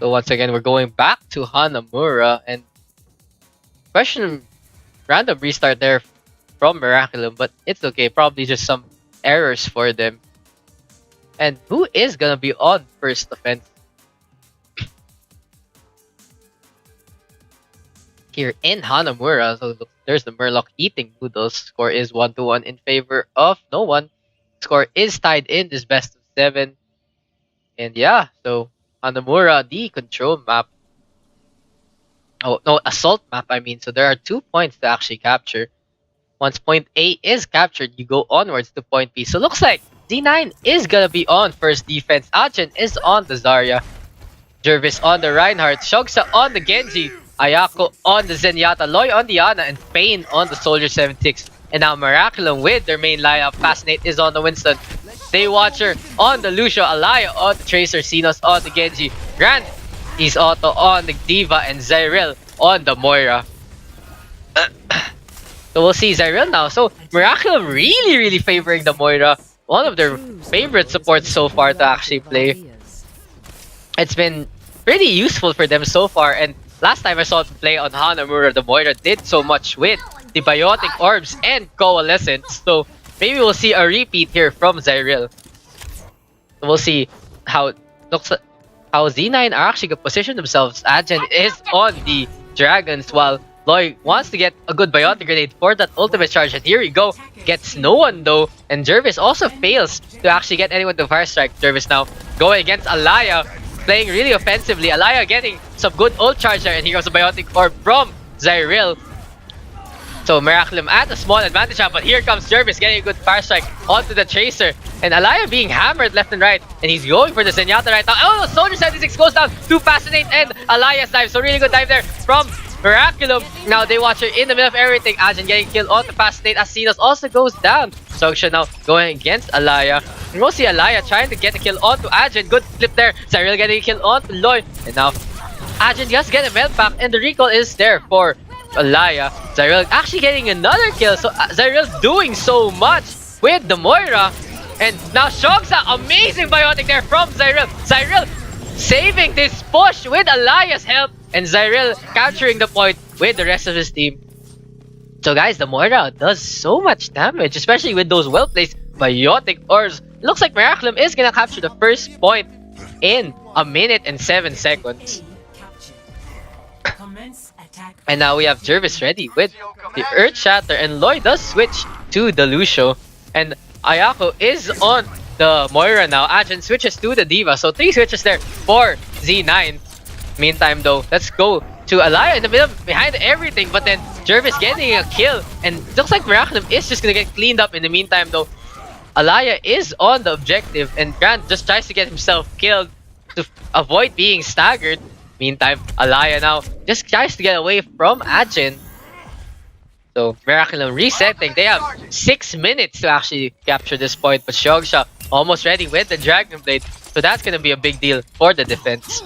So once again, we're going back to Hanamura, and question random restart there from Miraculum, but it's okay. Probably just some errors for them. And who is gonna be on first offense here in Hanamura? So there's the Murloc eating noodles. Score is 1-1 in favor of no one. Score is tied in this best of 7. And yeah, so Hanamura, the control map. Oh no, assault map, I mean. So there are 2 points to actually capture. Once point A is captured, you go onwards to point B. So looks like D9 is gonna be on first defense. Achen is on the Zarya. Jervis on the Reinhardt. Shogsa on the Genji. Ayako on the Zenyatta. Loy on the Ana. And Pain on the Soldier 76. And now Miraculum with their main lineup. Fascinate is on the Winston. Daywatcher on the Lucio. Alaya on the Tracer. Xenos on the Genji. Grant is Auto on the Diva. And Zyril on the Moira. So we'll see Zyril now. So Miraculum really favoring the Moira. One of their favorite supports so far to actually play. It's been pretty useful for them so far. And last time I saw them play on Hanamura, the Moira did so much with the Biotic Orbs and Coalescence. So maybe we'll see a repeat here from Zyril. We'll see how how Z9 are actually gonna position themselves. Agen is on the Dragons while Loy wants to get a good Biotic Grenade for that ultimate charge. And here we go. Gets no one though. And Jervis also fails to actually get anyone to Fire Strike. Jervis now going against Alaya. Playing really offensively. Alaya getting some good ult charge there. And here goes a Biotic Orb from Zyril. So Miraculum at a small advantage now. But here comes Jervis getting a good Fire Strike onto the Tracer. And Alaya being hammered left and right. And he's going for the Zenyatta right now. Oh no! Soldier 76 goes down to Fascinate and Alaya's dive. So really good dive there from Miraculum. Now Daywatcher in the middle of everything. Agen getting killed on the Fascinate as Xenos also goes down. Songsha now going against Alaya. And we'll see Alaya trying to get a kill onto Agen. Good flip there. Zyril getting a kill onto Loy. And now Agen just get a melt pack and the recall is there for Alaya. Zyril actually getting another kill. So Zyril doing so much with the Moira. And now Shogsa, amazing Biotic there from Zyril. Zyril saving this push with Alaya's help. And Zyril capturing the point with the rest of his team. So guys, the Moira does so much damage, especially with those well-placed Biotic Orbs. Looks like Miraculum is gonna capture the first point in 1 minute and 7 seconds. And now we have Jervis ready with the Earth Shatter, and Loy does switch to the Lucio. And Ayako is on the Moira now. Agen switches to the Diva, so 3 switches there for Z9. Meantime though, let's go to Alaya in the middle, behind everything, but then Jervis getting a kill, and looks like Miraculum is just gonna get cleaned up in the meantime though. Alaya is on the objective, and Grant just tries to get himself killed to avoid being staggered. Meantime, Alaya now just tries to get away from Agen. So Miraculum resetting. They have 6 minutes to actually capture this point, but Shogsha almost ready with the Dragon Blade, so that's gonna be a big deal for the defense.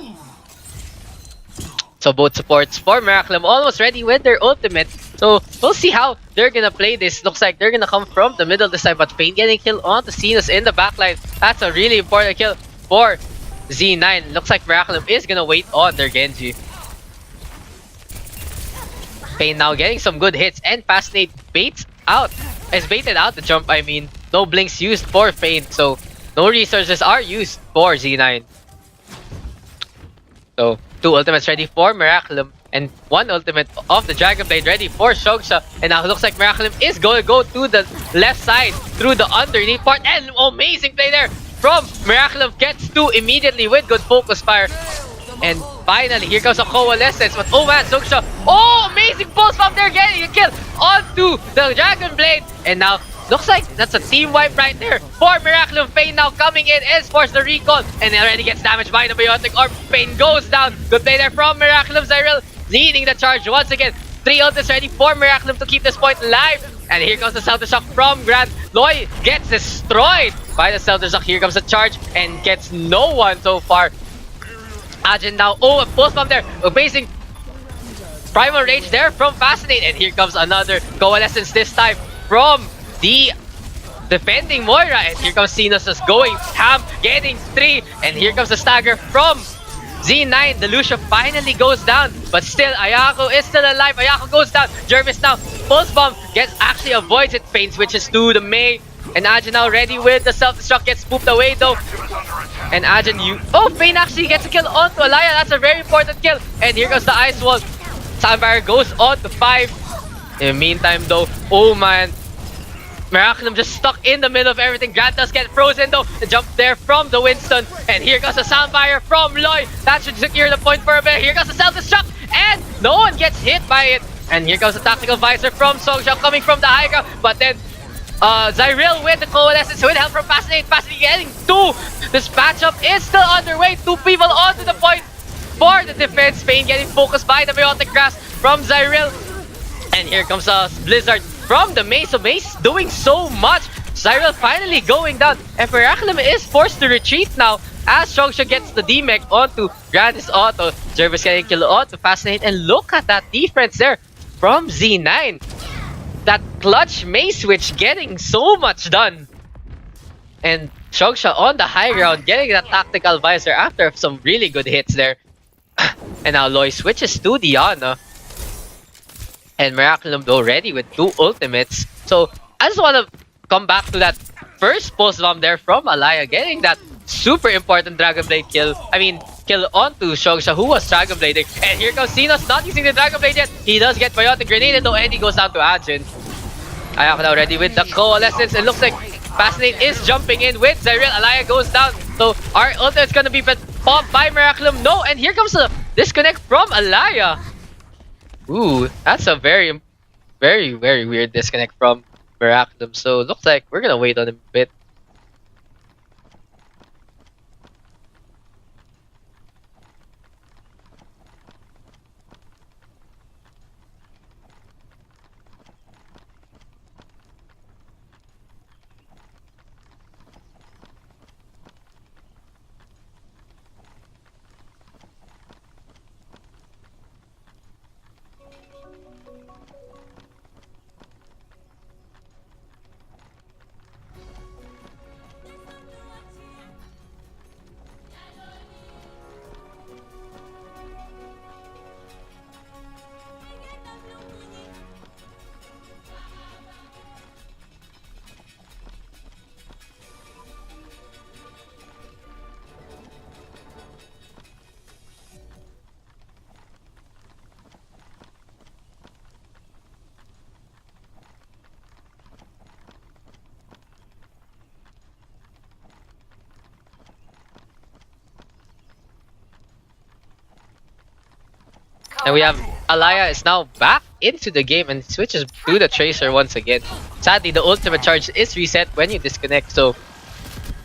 So both supports for Miraculum almost ready with their ultimate. So we'll see how they're gonna play this. Looks like they're gonna come from the middle this time, but Pain getting killed onto Xenos in the backline. That's a really important kill for Z9. Looks like Miraculum is gonna wait on their Genji. Pain now getting some good hits, and Fascinate baited out the jump, I mean. No blinks used for Pain, so no resources are used for Z9. So 2 ultimates ready for Miraculum, and 1 ultimate of the Dragon Blade ready for Shogsha. And now it looks like Miraculum is going to go to the left side through the underneath part, and amazing play there from Miraculum. Gets 2 immediately with good focus fire. And finally, here comes a Coalescence, but oh man, Shogsha, oh, amazing pulse bomb there, getting a kill onto the Dragon Blade. And now looks like that's a team wipe right there for Miraculum. Pain now coming in is forced the recall, and it already gets damaged by the Biotic Orb. Pain goes down. Good play there from Miraculum. Zyril leading the charge once again. 3 ults ready for Miraculum to keep this point alive. And here comes the Celtic Shock from Grant. Loy gets destroyed by the Celtic Shock. Here comes the charge and gets no one so far. Agen now, oh, a pulse bomb there. Amazing Primal Rage there from Fascinate. And here comes another Coalescence this time from the defending Moira, and here comes Xenos just going ham, getting 3, and here comes the stagger from Z9. The Lucio finally goes down, but still Ayako is still alive. Ayako goes down. Jervis now pulse bomb, actually avoids it. Pain switches to the Mei, and Ajin now ready with the self-destruct, gets spooked away though. And Ajin, Pain actually gets a kill onto Alaya. That's a very important kill. And here goes the ice wall. Sunfire goes on to 5. In the meantime though, oh man, Miraculum just stuck in the middle of everything. Grant does get frozen though. The jump there from the Winston. And here goes the Soundfire from Loy. That should secure the point for a bit. Here goes the self-destruct. And no one gets hit by it. And here goes the tactical visor from Songsha coming from the high ground. But then Zyril with the coalescence with help from Fascinate. Fascinate getting 2. This matchup is still underway. 2 people onto the point for the defense. Pain getting focused by the Biotic Grass from Zyril. And here comes a Blizzard from the Mace. So Mace doing so much. Zyril finally going down. And Miraculum is forced to retreat now as Shongsha gets the D-Mech onto Grandis Auto. Jervis getting killed onto Fascinate. And look at that defense there from Z9. That clutch Mace switch getting so much done. And Shongsha on the high ground getting that tactical visor after some really good hits there. And now Loy switches to Diana. And Miraculum though ready with 2 ultimates. So I just want to come back to that first pulse bomb there from Alaya, getting that super important Dragon Blade kill. Kill onto Shongsha, who was Dragon Blading. And here comes Xenos, not using the Dragon Blade yet. He does get Biotic Grenade though, and he goes down to Ajin. Ayako now ready with the coalescence. It looks like Fascinate is jumping in with Zyril. Alaya goes down. So our ultimate is gonna be popped by Miraculum. No, and here comes the disconnect from Alaya. Ooh, that's a very, very, very weird disconnect from Miraculum. So looks like we're gonna wait on him a bit. And we have Alaya is now back into the game and switches to the Tracer once again. Sadly, the ultimate charge is reset when you disconnect, so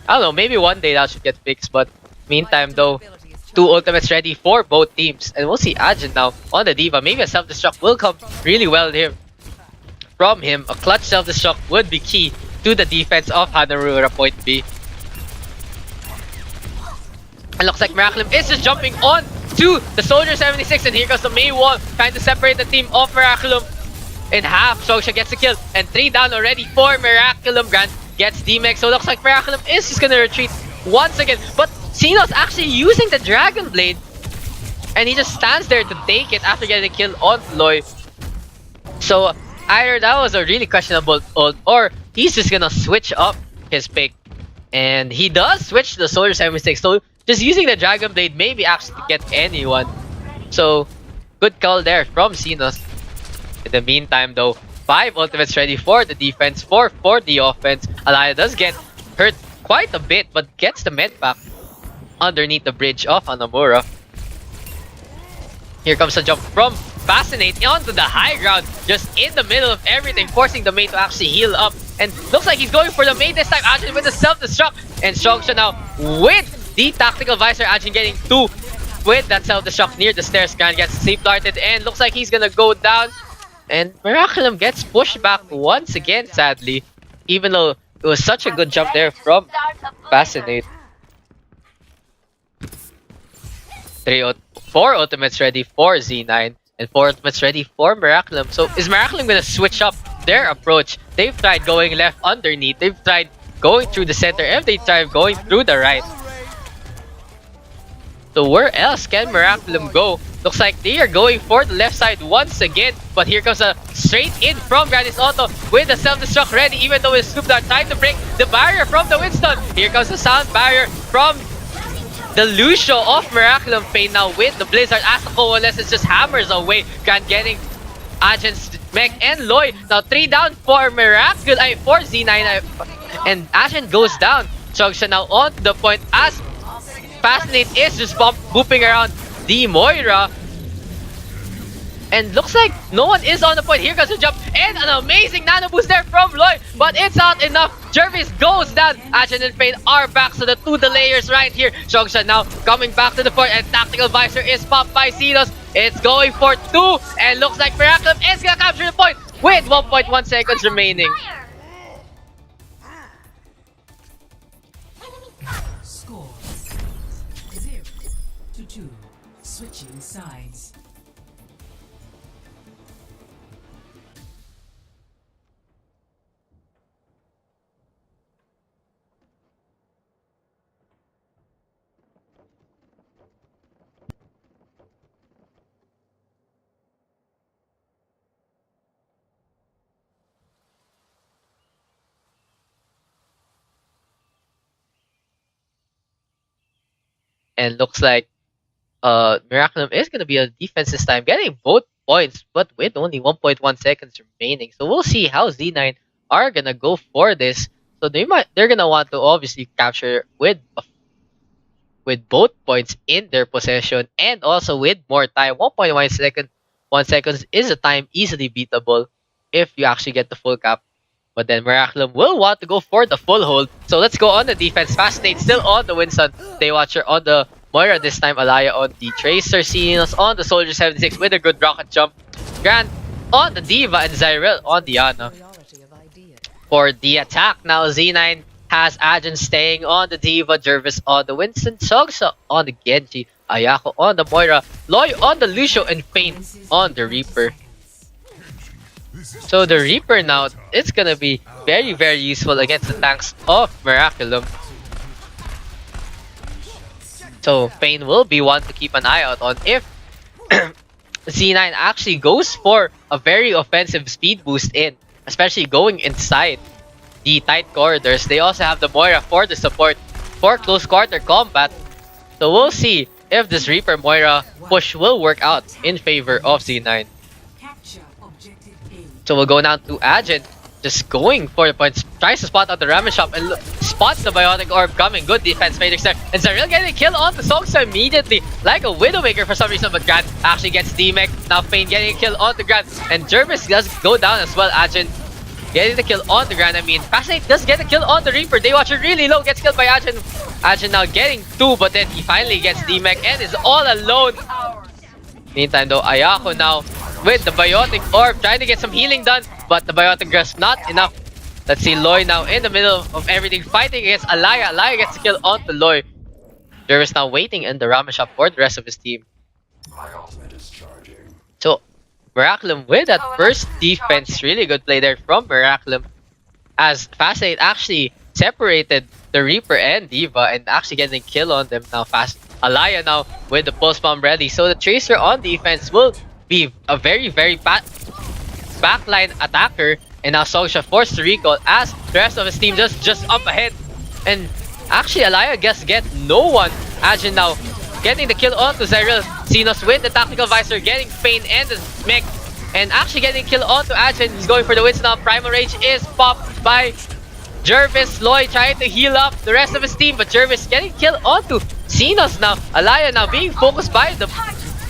I don't know, maybe one day that should get fixed, but meantime though, 2 ultimates ready for both teams. And we'll see Ajin now on the Diva. Maybe a self-destruct will come really well here from him. A clutch self-destruct would be key to the defense of Hanamura Point B. It looks like Miraculum is just jumping on to the Soldier 76, and here goes the Mei wall, trying to separate the team of Miraculum in half. Shongsha gets a kill, and 3 down already for Miraculum. Grant gets D-Mech, so it looks like Miraculum is just gonna retreat once again. But Xenos actually using the Dragon Blade, and he just stands there to take it after getting a kill on Loy. So either that was a really questionable ult, or he's just gonna switch up his pick. And he does switch to the Soldier 76, so just using the Dragon Blade maybe actually to get anyone. So good call there from Xenos. In the meantime though, 5 ultimates ready for the defense, 4 for the offense. Alaya does get hurt quite a bit, but gets the med pack underneath the bridge of Hanamura. Here comes a jump from Fascinate onto the high ground, just in the middle of everything, forcing the mate to actually heal up. And looks like he's going for the mate this time. Ajin with the self-destruct, and Shongsha now with the tactical visor. Ajin getting 2 with that self-destruct near the stairs. Grant gets safe darted, and looks like he's gonna go down. And Miraculum gets pushed back once again, sadly, even though it was such a good jump there from Fascinate. 4 ultimates ready for Z9, and 4 ultimates ready for Miraculum. So is Miraculum gonna switch up their approach. They've tried going left underneath. They've tried going through the center. And they tried going through the right. So where else can Miraculum go? Looks like they are going for the left side once again. But here comes a straight in from Grandis Auto with the self-destruct ready. Even though it's Snoop Dogg trying to break the barrier from the Winston. Here comes the sound barrier from the Lucio of Miraculum. Pain now with the Blizzard as the Coalescence just hammers away. Grant getting Agen's mech and Loy. Now 3 down for for Z9. And Agen goes down. Chogsha now on to the point as Fascinate is just booping around the Moira. And looks like no one is on the point. Here comes the jump and an amazing nano boost there from Loy. But it's not enough. Jervis goes down. Agen and Pain are back. So the two delayers right here. Chogsha now coming back to the point. And Tactical Visor is popped by Xenos. It's going for 2. And looks like Miraculum is gonna capture the point with 1.1 seconds remaining. Switching sides. And looks like Miraculum is going to be a defense this time, getting both points, but with only 1.1 seconds remaining. So we'll see how Z9 are going to go for this. So they're going to want to obviously capture with both points in their possession and also with more time. 1 seconds is a time easily beatable if you actually get the full cap. But then Miraculum will want to go for the full hold. So let's go on the defense. Fascinate still on the Winston. Daywatcher on the Moira this time. Alaya on the Tracer. Xenos on the Soldier 76 with a good rocket jump. Grant on the Diva and Zyril on the Ana. For the attack now, Z9 has Agen staying on the Diva. Jervis on the Winston. Sogsa on the Genji. Ayako on the Moira. Loy on the Lucio and Pain on the Reaper. So the Reaper now, it's gonna be very, very useful against the tanks of Miraculum. So Pain will be one to keep an eye out on if Z9 actually goes for a very offensive speed boost in, especially going inside the tight corridors. They also have the Moira for the support for close quarter combat. So we'll see if this Reaper Moira push will work out in favor of Z9. So we'll go down to Agen, just going for the points, tries to spot out the ramen shop and spots the Biotic Orb coming. Good defense, Matrix there. And Zyril getting a kill on the Songsa immediately, like a Widowmaker for some reason, but Grant actually gets D-Mech. Now Pain getting a kill on the Grant, and Jervis does go down as well. Agen getting the kill on the Grant, Fascinate does get a kill on the Reaper. Daywatcher really low, gets killed by Agen. Agen now getting 2, but then he finally gets D-Mech and is all alone. Meantime though, Ayako now with the Biotic Orb, trying to get some healing done, but the Biotic Grasp not enough. Let's see Loy now in the middle of everything, fighting against Alaya. Alaya gets the kill onto Loy. Jervis now waiting in the ramen shop for the rest of his team. So Miraculum with that first defense, really good play there from Miraculum, as Fascinate actually separated the Reaper and Diva and actually getting a kill on them now. Alaya now with the pulse bomb ready, so the Tracer on defense will be a very, very backline attacker. And now Sogsha forced to recall as the rest of his team just up ahead. And actually Alaya get no one. Agen now getting the kill onto Zyril. Xenos with the Tactical Visor, getting Pain and the mech. And actually getting kill onto Agen. He's going for the wins now. Primal Rage is popped by Jervis. Loy trying to heal up the rest of his team, but Jervis getting kill onto Xenos now. Alaya now being focused by the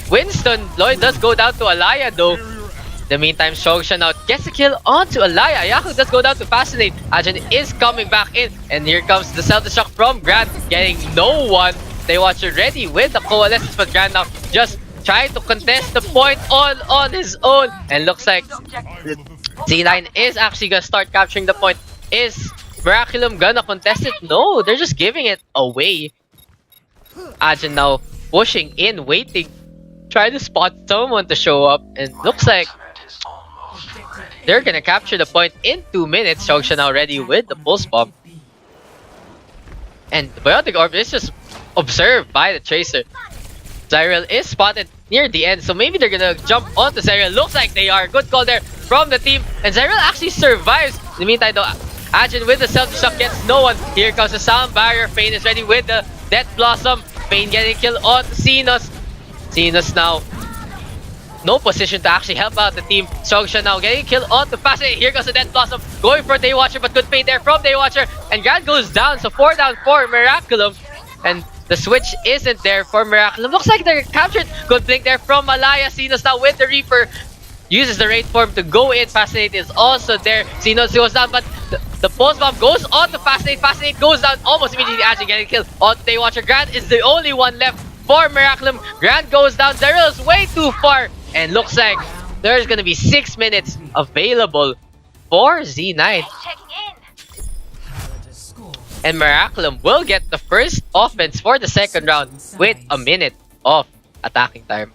Winston. Loy does go down to Alaya though. In the meantime, Shogsha now gets a kill onto Alaya. Ayaku does go down to Fascinate. Agen is coming back in. And here comes the self-destruct from Grant, getting no one. Daywatcher ready with the Coalescence, but Grant now just trying to contest the point all on his own. And looks like Z9 is actually gonna start capturing the point. Is Miraculum gonna contest it? No, they're just giving it away. Agen now pushing in, waiting, trying to spot someone to show up, and looks like they're gonna capture the point in 2 minutes. Shogsha now ready with the pulse bomb. And the Biotic Orb is just observed by the Tracer. Zyril is spotted near the end, so maybe they're gonna jump onto Zyril. Looks like they are. Good call there from the team. And Zyril actually survives. In the meantime though, Ajin with the self-destruct gets no one. Here comes the sound barrier. Fane is ready with the Death Blossom. Fane getting killed on Xenos. Xenos now no position to actually help out the team. Shogsha now getting killed on the Fascinate. Here goes the Death Blossom going for Daywatcher, but good fade there from Daywatcher. And Grand goes down, so 4 down for Miraculum. And the switch isn't there for Miraculum. Looks like they're captured. Good blink there from Malaya. Xenos now with the Reaper. Uses the Wraith form to go in. Fascinate is also there. Xenos goes down, but the Pulse Bomb goes on to Fascinate. Fascinate goes down almost immediately. Actually getting killed on Daywatcher. Grand is the only one left for Miraculum. Grand goes down. Zyril is way too far. And looks like there's gonna be 6 minutes available for Z9. And Miraculum will get the first offense for the second round with a minute of attacking time.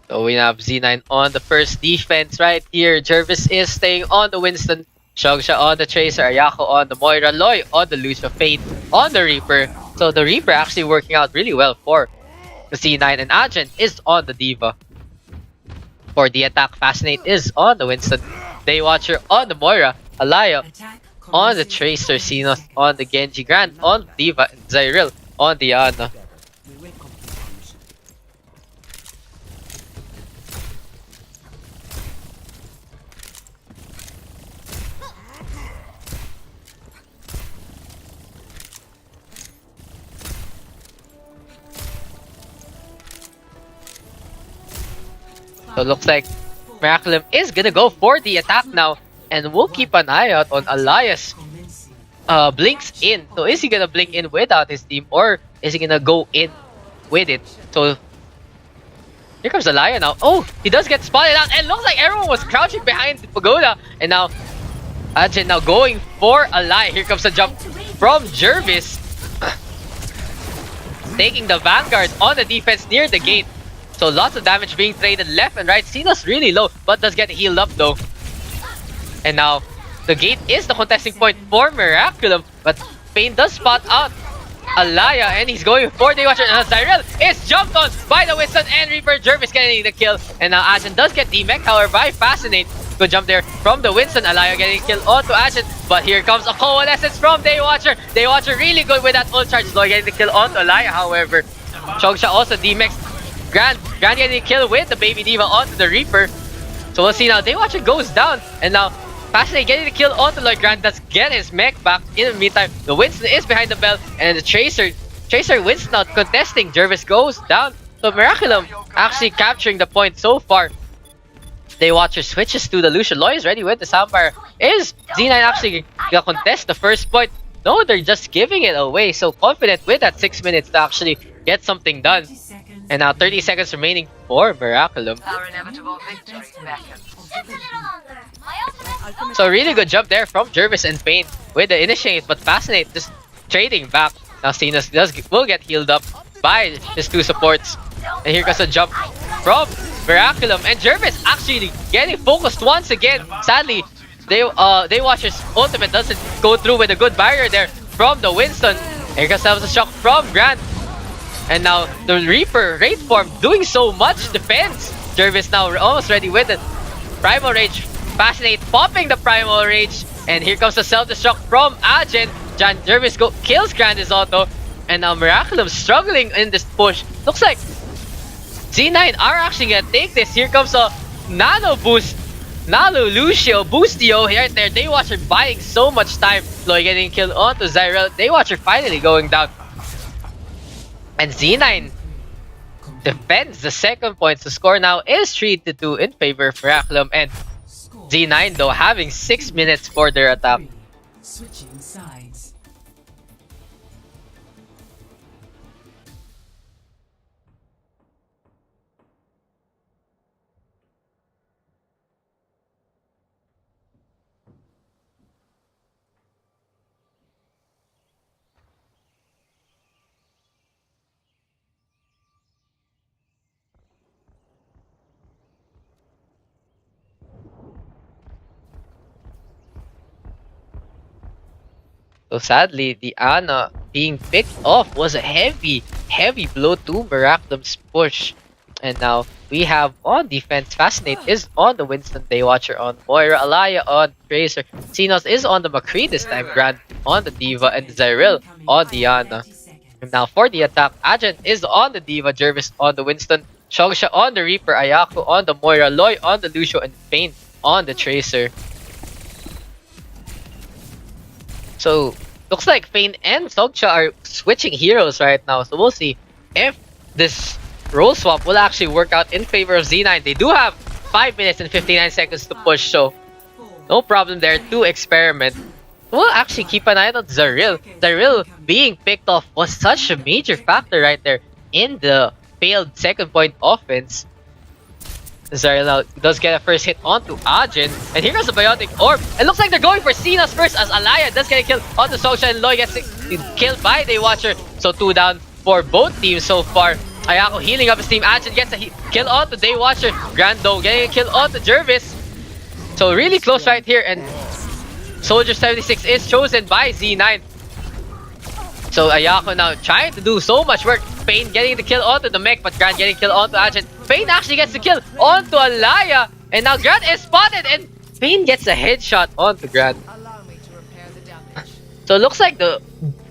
So we have Z9 on the first defense right here. Jervis is staying on the Winston. Shogsha on the Tracer. Ayako on the Moira. Loy on the Lucio. Fate on the Reaper. So the Reaper actually working out really well for the Z9. And Ajin is on the Diva. For the attack, Fascinate is on the Winston. Daywatcher on the Moira. Alaya on the Tracer. Xenos on the Genji. Grand on the Diva. And Zyril on the Ana. So it looks like Miraculum is gonna go for the attack now. And we'll keep an eye out on Elias. Blinks in. So is he gonna blink in without his team, or is he gonna go in with it? So here comes Alaya now. Oh, he does get spotted out. And looks like everyone was crouching behind the pagoda. And now Ajin now going for Alaya. Here comes the jump from Jervis. Taking the Vanguard on the defense near the gate. So lots of damage being traded left and right. Xenos really low, but does get healed up though. And now the gate is the contesting point for Miraculum, but Pain does spot out Alaya and he's going for Daywatcher. And Zyril is jumped on by the Winston and Reaper. Jervis getting the kill. And now Ajin does get the mech, however, by Fascinate. Good jump there from the Winston. Alaya getting killed onto Ajin. But here comes a coalescence from Daywatcher. Daywatcher really good with that ult charge. Loy getting the kill onto Alaya, however. Shogsha also D-Mex. Grand getting killed with the Baby Diva onto the Reaper. So we'll see now. Daywatcher goes down. And now Fascinate getting the kill onto Lloyd. Grand does get his mech back. In the meantime, the Winston is behind the bell. And the Tracer Winston out contesting. Jervis goes down. So Miraculum actually capturing the point so far. Daywatcher switches to the Lucian. Loy is ready with the Soundfire. Is Z9 actually gonna contest the first point? No, they're just giving it away. So confident with that 6 minutes to actually get something done. And now 30 seconds remaining for Miraculum. So really good jump there from Jervis and Pain with the initiate, but Fascinate just trading back. Now Xenos will get healed up by his two supports. And here comes a jump from Miraculum, and Jervis actually getting focused once again. Sadly, Daywatcher's ultimate doesn't go through with a good barrier there from the Winston. Here comes a shock from Grant. And now the Reaper Wraith form doing so much defense. Jervis now almost ready with it. Primal Rage. Fascinate popping the Primal Rage. And here comes the self-destruct from Ajin. Jervis kills Grandis auto. And now Miraculum struggling in this push. Looks like Z9 are actually gonna take this. Here comes a Nano boost. Nano Lucio Boostio right there. Daywatcher buying so much time. Loy getting killed onto Zyril. Daywatcher finally going down. And Z9 defends the second point. The score now is 3-2 in favor of Miraculum. And Z9 though having 6 minutes for their attack. Switching sides. So sadly, the Ana being picked off was a heavy blow to Miraculum's push. And now we have on defense, Fascinate is on the Winston, Daywatcher on Moira, Alaya on Tracer, Xenos is on the McCree this time, Grant on the Diva, and Zyril on the Ana. And now for the attack, Agent is on the Diva, Jervis on the Winston, Shogsha on the Reaper, Ayako on the Moira, Loy on the Lucio, and Fane on the Tracer. So, looks like Fane and Sogsha are switching heroes right now. So we'll see if this role swap will actually work out in favor of Z9. They do have 5 minutes and 59 seconds to push, so no problem there to experiment. We'll actually keep an eye on Zyril. Zyril being picked off was such a major factor right there in the failed second point offense. Zyril now does get a first hit onto Ajin, and here goes the Biotic Orb. It looks like they're going for Xenos first as Alaya does get a kill onto Sogsha, and Loy gets killed by Daywatcher. So 2 down for both teams so far. Ayako healing up his team. Ajin gets a kill onto Daywatcher. Grando getting a kill onto Jervis. So really close right here, and Soldier 76 is chosen by Z9. So Ayako now trying to do so much work. Fane getting the kill onto the mech, but Grant getting kill onto Ajin. Fane actually gets the kill onto Alaya, and now Grant is spotted, and Fane gets a headshot onto Grant. So it looks like the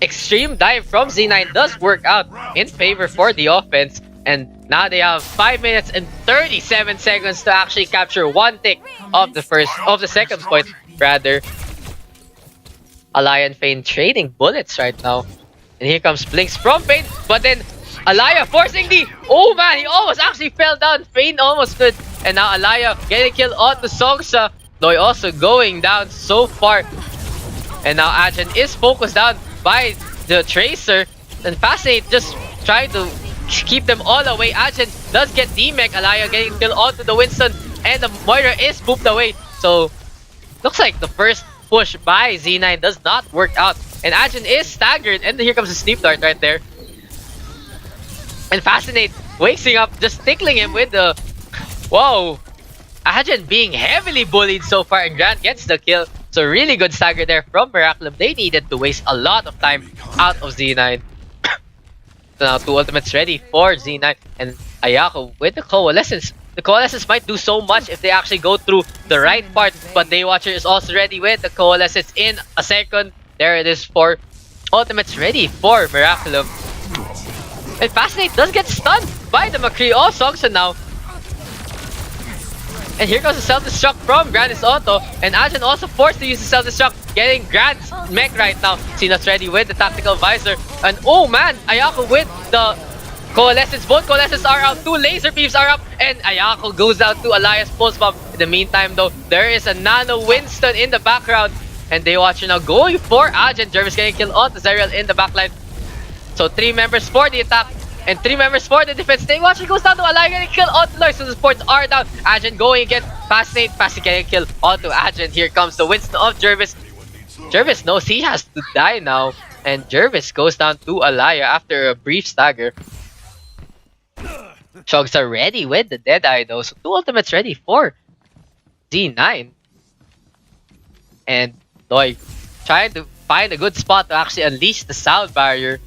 extreme dive from Z9 does work out in favor for the offense, and now they have 5 minutes and 37 seconds to actually capture one tick of the second point rather. Alaya and Fane trading bullets right now. And here comes Blinks from Fane, but then Alaya forcing the... Oh man, he almost actually fell down. Fane almost could. And now Alaya getting a kill onto Sogsha. Loy also going down so far. And now Ajin is focused down by the Tracer. And Fascinate just trying to keep them all away. Ajin does get D-Mech. Alaya getting a kill onto the Winston. And the Moira is pooped away. So, looks like the first push by Z9 does not work out. And Ajin is staggered. And here comes the Sleep Dart right there. And Fascinate waking up, just tickling him with the... Whoa! Ajin being heavily bullied so far, and Grant gets the kill. So really good stagger there from Miraculum. They needed to waste a lot of time out of Z9. So now 2 ultimates ready for Z9. And Ayako with the Coalescence. The Coalescence might do so much if they actually go through the right part. But Daywatcher is also ready with the Coalescence in a second. There it is for ultimates ready for Miraculum. And Fascinate does get stunned by the McCree of Sogsha now. And here goes the self-destruct from Grandis Auto. And Ajin also forced to use the self-destruct, getting Grant's mech right now. Xenos ready with the tactical visor. And oh man, Ayako with the Coalescence. Both Coalescence are out, 2 laser beams are up, and Ayako goes out to Elias Pulse Bomb. In the meantime though, there is a Nano Winston in the background. And Daywatcher now going for Ajin. Jervis getting killed onto Zyril in the backline. So 3 members for the attack and 3 members for the defense. Daywatcher goes down to Alaya getting killed onto Loy. So the supports are down. Ajin going against Fascinate. Fascinate getting killed onto Ajin. Here comes the Winston of Jervis. Jervis knows he has to die now. And Jervis goes down to Alaya after a brief stagger. Shogs are ready with the Deadeye though. So 2 ultimates ready for Z9. And Loy trying to find a good spot to actually unleash the sound barrier.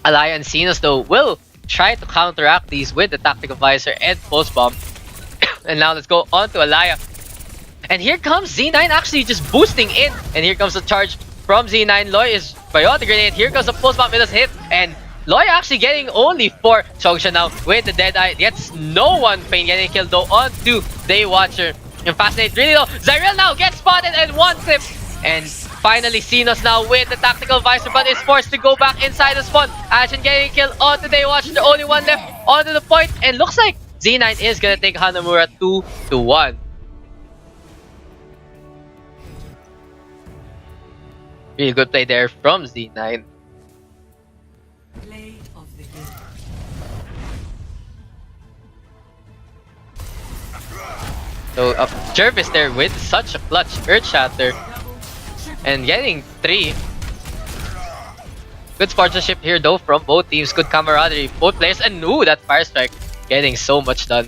Alaya and Xenos though will try to counteract these with the tactical visor and pulse bomb. And now let's go on to Alaya. And here comes Z9 actually just boosting in. And here comes the charge from Z9. Loy is biotic grenade. Here comes the pulse bomb. It does hit. And Loy actually getting only 4. Sogsha now with the Deadeye. Gets no one. Fane getting killed though onto Daywatcher. And Fascinate really low. Zyril now gets spotted and 1 clip. And finally, Xenos now with the tactical visor, but is forced to go back inside the spawn. Ajin getting killed onto Daywatcher, the only one left onto the point. And looks like Z9 is gonna take Hanamura 2-1. Really good play there from Z9. Play of the game. So Jervis there with such a clutch Earth Shatter. And getting 3. Good sponsorship here though from both teams. Good camaraderie, both players. And ooh, that Fire Strike getting so much done.